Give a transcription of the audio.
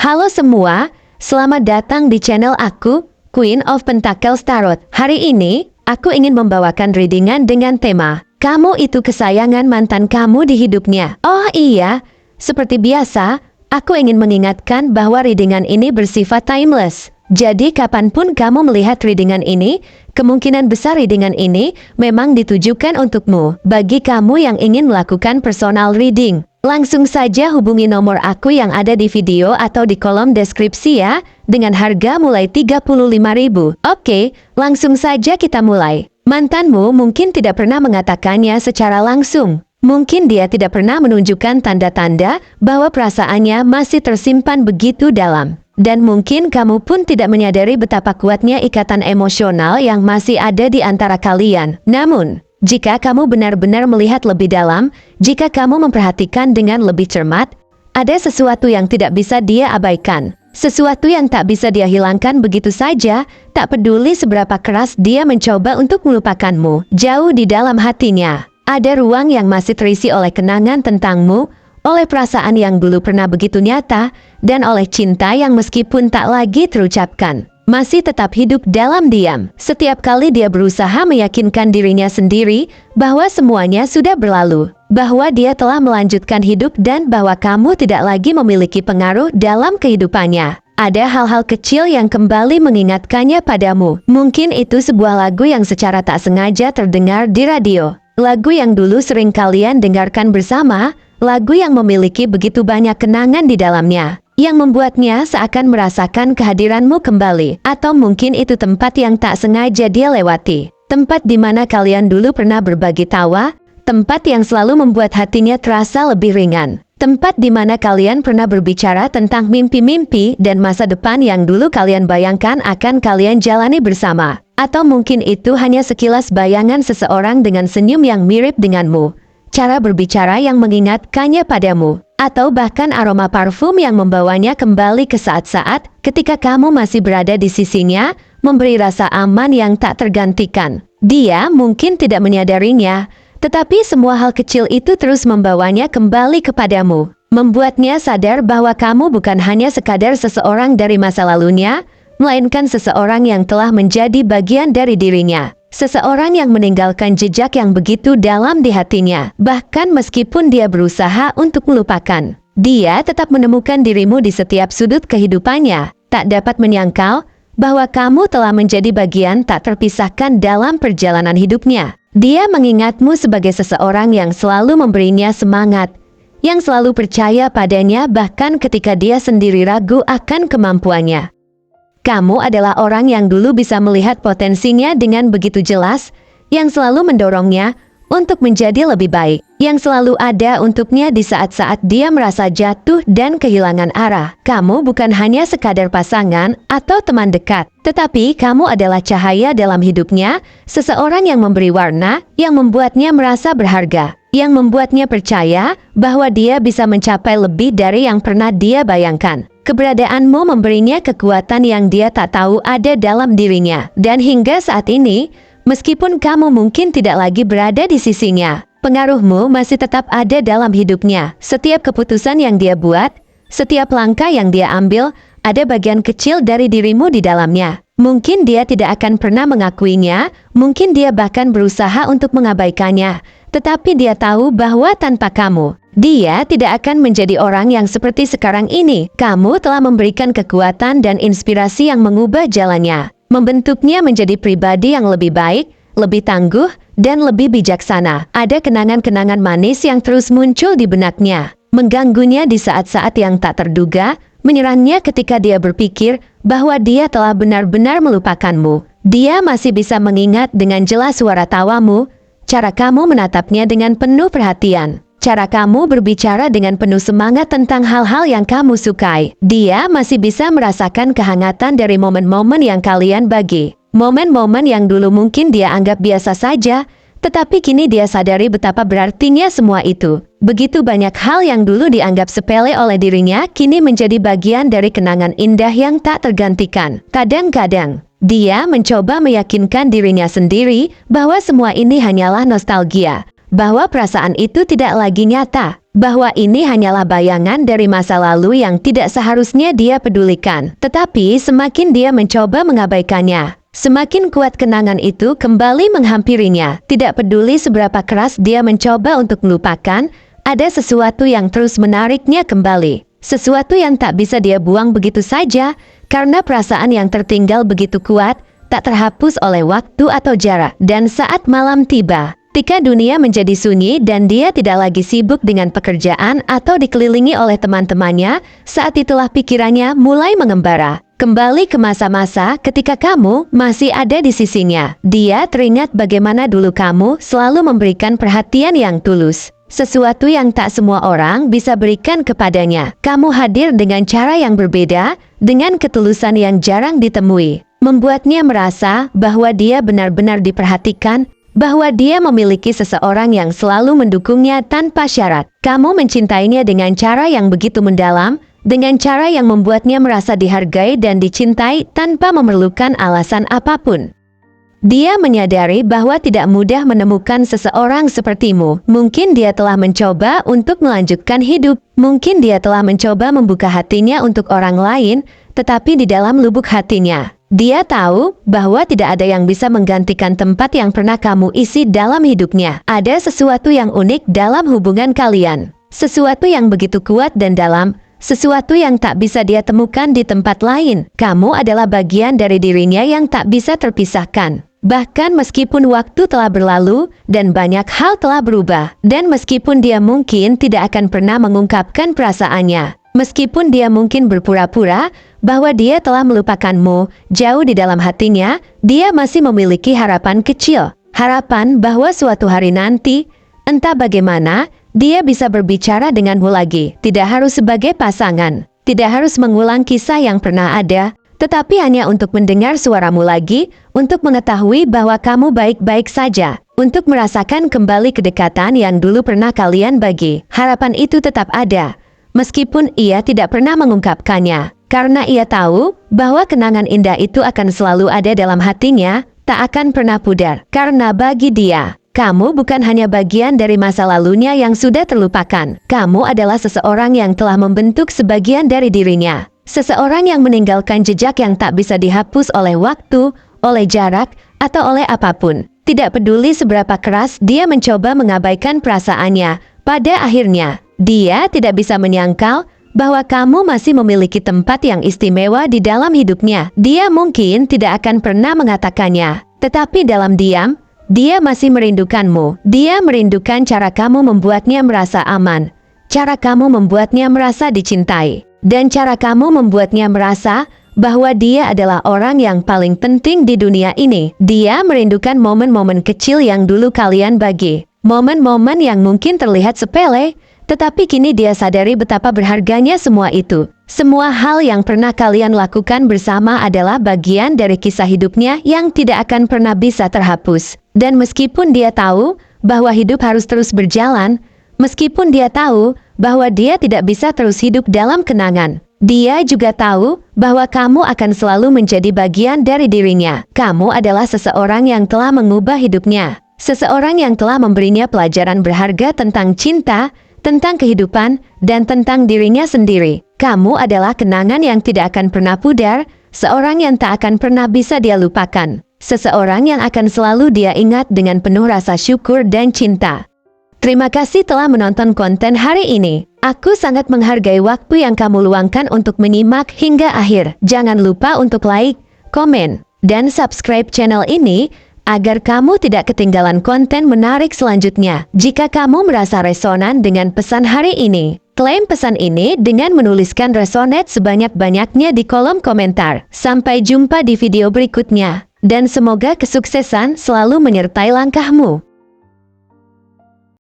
Halo semua, selamat datang di channel aku, Queen of Pentacles Tarot. Hari ini, aku ingin membawakan readingan dengan tema, kamu itu kesayangan mantan kamu di hidupnya. Oh iya, seperti biasa, aku ingin mengingatkan bahwa readingan ini bersifat timeless. Jadi kapanpun kamu melihat readingan ini, kemungkinan besar readingan ini memang ditujukan untukmu. Bagi kamu yang ingin melakukan personal reading, langsung saja hubungi nomor aku yang ada di video atau di kolom deskripsi ya, dengan harga mulai 35.000. Oke, langsung saja kita mulai. Mantanmu mungkin tidak pernah mengatakannya secara langsung. Mungkin dia tidak pernah menunjukkan tanda-tanda bahwa perasaannya masih tersimpan begitu dalam. Dan mungkin kamu pun tidak menyadari betapa kuatnya ikatan emosional yang masih ada di antara kalian. Namun, jika kamu benar-benar melihat lebih dalam, jika kamu memperhatikan dengan lebih cermat, ada sesuatu yang tidak bisa dia abaikan. Sesuatu yang tak bisa dia hilangkan begitu saja, tak peduli seberapa keras dia mencoba untuk melupakanmu. Jauh di dalam hatinya, ada ruang yang masih terisi oleh kenangan tentangmu, oleh perasaan yang dulu pernah begitu nyata, dan oleh cinta yang meskipun tak lagi terucapkan, masih tetap hidup dalam diam. Setiap kali dia berusaha meyakinkan dirinya sendiri bahwa semuanya sudah berlalu, bahwa dia telah melanjutkan hidup dan bahwa kamu tidak lagi memiliki pengaruh dalam kehidupannya. Ada hal-hal kecil yang kembali mengingatkannya padamu. Mungkin itu sebuah lagu yang secara tak sengaja terdengar di radio. Lagu yang dulu sering kalian dengarkan bersama, lagu yang memiliki begitu banyak kenangan di dalamnya, yang membuatnya seakan merasakan kehadiranmu kembali. Atau mungkin itu tempat yang tak sengaja dia lewati. Tempat di mana kalian dulu pernah berbagi tawa, tempat yang selalu membuat hatinya terasa lebih ringan. Tempat di mana kalian pernah berbicara tentang mimpi-mimpi dan masa depan yang dulu kalian bayangkan akan kalian jalani bersama. Atau mungkin itu hanya sekilas bayangan seseorang dengan senyum yang mirip denganmu, cara berbicara yang mengingatkannya padamu, atau bahkan aroma parfum yang membawanya kembali ke saat-saat ketika kamu masih berada di sisinya, memberi rasa aman yang tak tergantikan. Dia mungkin tidak menyadarinya, tetapi semua hal kecil itu terus membawanya kembali kepadamu, membuatnya sadar bahwa kamu bukan hanya sekadar seseorang dari masa lalunya, melainkan seseorang yang telah menjadi bagian dari dirinya. Seseorang yang meninggalkan jejak yang begitu dalam di hatinya. Bahkan meskipun dia berusaha untuk melupakan, dia tetap menemukan dirimu di setiap sudut kehidupannya. Tak dapat menyangkal bahwa kamu telah menjadi bagian tak terpisahkan dalam perjalanan hidupnya. Dia mengingatmu sebagai seseorang yang selalu memberinya semangat, yang selalu percaya padanya bahkan ketika dia sendiri ragu akan kemampuannya. Kamu adalah orang yang dulu bisa melihat potensinya dengan begitu jelas, yang selalu mendorongnya untuk menjadi lebih baik, yang selalu ada untuknya di saat-saat dia merasa jatuh dan kehilangan arah. Kamu bukan hanya sekadar pasangan atau teman dekat, tetapi kamu adalah cahaya dalam hidupnya, seseorang yang memberi warna, yang membuatnya merasa berharga, yang membuatnya percaya bahwa dia bisa mencapai lebih dari yang pernah dia bayangkan. Keberadaanmu memberinya kekuatan yang dia tak tahu ada dalam dirinya. Dan hingga saat ini, meskipun kamu mungkin tidak lagi berada di sisinya, pengaruhmu masih tetap ada dalam hidupnya. Setiap keputusan yang dia buat, setiap langkah yang dia ambil, ada bagian kecil dari dirimu di dalamnya. Mungkin dia tidak akan pernah mengakuinya, mungkin dia bahkan berusaha untuk mengabaikannya. Tetapi dia tahu bahwa tanpa kamu, dia tidak akan menjadi orang yang seperti sekarang ini. Kamu telah memberikan kekuatan dan inspirasi yang mengubah jalannya, membentuknya menjadi pribadi yang lebih baik, lebih tangguh, dan lebih bijaksana. Ada kenangan-kenangan manis yang terus muncul di benaknya, mengganggunya di saat-saat yang tak terduga, menyerangnya ketika dia berpikir bahwa dia telah benar-benar melupakanmu. Dia masih bisa mengingat dengan jelas suara tawamu, cara kamu menatapnya dengan penuh perhatian, cara kamu berbicara dengan penuh semangat tentang hal-hal yang kamu sukai. Dia masih bisa merasakan kehangatan dari momen-momen yang kalian bagi. Momen-momen yang dulu mungkin dia anggap biasa saja, tetapi kini dia sadari betapa berartinya semua itu. Begitu banyak hal yang dulu dianggap sepele oleh dirinya, kini menjadi bagian dari kenangan indah yang tak tergantikan. Kadang-kadang, dia mencoba meyakinkan dirinya sendiri bahwa semua ini hanyalah nostalgia, bahwa perasaan itu tidak lagi nyata. bahwa ini hanyalah bayangan dari masa lalu yang tidak seharusnya dia pedulikan. Tetapi semakin dia mencoba mengabaikannya, semakin kuat kenangan itu kembali menghampirinya. Tidak peduli seberapa keras dia mencoba untuk melupakan, ada sesuatu yang terus menariknya kembali. Sesuatu yang tak bisa dia buang begitu saja, karena perasaan yang tertinggal begitu kuat, tak terhapus oleh waktu atau jarak. Dan saat malam tiba, ketika dunia menjadi sunyi dan dia tidak lagi sibuk dengan pekerjaan atau dikelilingi oleh teman-temannya, saat itulah pikirannya mulai mengembara. Kembali ke masa-masa ketika kamu masih ada di sisinya. Dia teringat bagaimana dulu kamu selalu memberikan perhatian yang tulus. Sesuatu yang tak semua orang bisa berikan kepadanya. Kamu hadir dengan cara yang berbeda, dengan ketulusan yang jarang ditemui. Membuatnya merasa bahwa dia benar-benar diperhatikan, bahwa dia memiliki seseorang yang selalu mendukungnya tanpa syarat. Kamu mencintainya dengan cara yang begitu mendalam, dengan cara yang membuatnya merasa dihargai dan dicintai tanpa memerlukan alasan apapun. Dia menyadari bahwa tidak mudah menemukan seseorang sepertimu. Mungkin dia telah mencoba untuk melanjutkan hidup. Mungkin dia telah mencoba membuka hatinya untuk orang lain, tetapi di dalam lubuk hatinya, dia tahu bahwa tidak ada yang bisa menggantikan tempat yang pernah kamu isi dalam hidupnya. Ada sesuatu yang unik dalam hubungan kalian. Sesuatu yang begitu kuat dan dalam. Sesuatu yang tak bisa dia temukan di tempat lain. Kamu adalah bagian dari dirinya yang tak bisa terpisahkan. Bahkan meskipun waktu telah berlalu dan banyak hal telah berubah. Dan meskipun dia mungkin tidak akan pernah mengungkapkan perasaannya. Meskipun dia mungkin berpura-pura bahwa dia telah melupakanmu, jauh di dalam hatinya, dia masih memiliki harapan kecil. Harapan bahwa suatu hari nanti, entah bagaimana, dia bisa berbicara denganmu lagi. Tidak harus sebagai pasangan, tidak harus mengulang kisah yang pernah ada, tetapi hanya untuk mendengar suaramu lagi, untuk mengetahui bahwa kamu baik-baik saja, untuk merasakan kembali kedekatan yang dulu pernah kalian bagi. Harapan itu tetap ada, meskipun ia tidak pernah mengungkapkannya, karena ia tahu bahwa kenangan indah itu akan selalu ada dalam hatinya, tak akan pernah pudar. Karena bagi dia, kamu bukan hanya bagian dari masa lalunya yang sudah terlupakan. Kamu adalah seseorang yang telah membentuk sebagian dari dirinya. Seseorang yang meninggalkan jejak yang tak bisa dihapus oleh waktu, oleh jarak, atau oleh apapun. Tidak peduli seberapa keras dia mencoba mengabaikan perasaannya, pada akhirnya, dia tidak bisa menyangkal bahwa kamu masih memiliki tempat yang istimewa di dalam hidupnya. Dia mungkin tidak akan pernah mengatakannya, tetapi dalam diam, dia masih merindukanmu. Dia merindukan cara kamu membuatnya merasa aman, cara kamu membuatnya merasa dicintai, dan cara kamu membuatnya merasa bahwa dia adalah orang yang paling penting di dunia ini. Dia merindukan momen-momen kecil yang dulu kalian bagi. Momen-momen yang mungkin terlihat sepele, tetapi kini dia sadari betapa berharganya semua itu. Semua hal yang pernah kalian lakukan bersama adalah bagian dari kisah hidupnya yang tidak akan pernah bisa terhapus. Dan meskipun dia tahu bahwa hidup harus terus berjalan, meskipun dia tahu bahwa dia tidak bisa terus hidup dalam kenangan, dia juga tahu bahwa kamu akan selalu menjadi bagian dari dirinya. Kamu adalah seseorang yang telah mengubah hidupnya. Seseorang yang telah memberinya pelajaran berharga tentang cinta, tentang kehidupan, dan tentang dirinya sendiri. Kamu adalah kenangan yang tidak akan pernah pudar, seorang yang tak akan pernah bisa dia lupakan. Seseorang yang akan selalu dia ingat dengan penuh rasa syukur dan cinta. Terima kasih telah menonton konten hari ini. Aku sangat menghargai waktu yang kamu luangkan untuk menyimak hingga akhir. Jangan lupa untuk like, komen, dan subscribe channel ini, agar kamu tidak ketinggalan konten menarik selanjutnya. Jika kamu merasa resonan dengan pesan hari ini, klaim pesan ini dengan menuliskan resonate sebanyak-banyaknya di kolom komentar. Sampai jumpa di video berikutnya, dan semoga kesuksesan selalu menyertai langkahmu.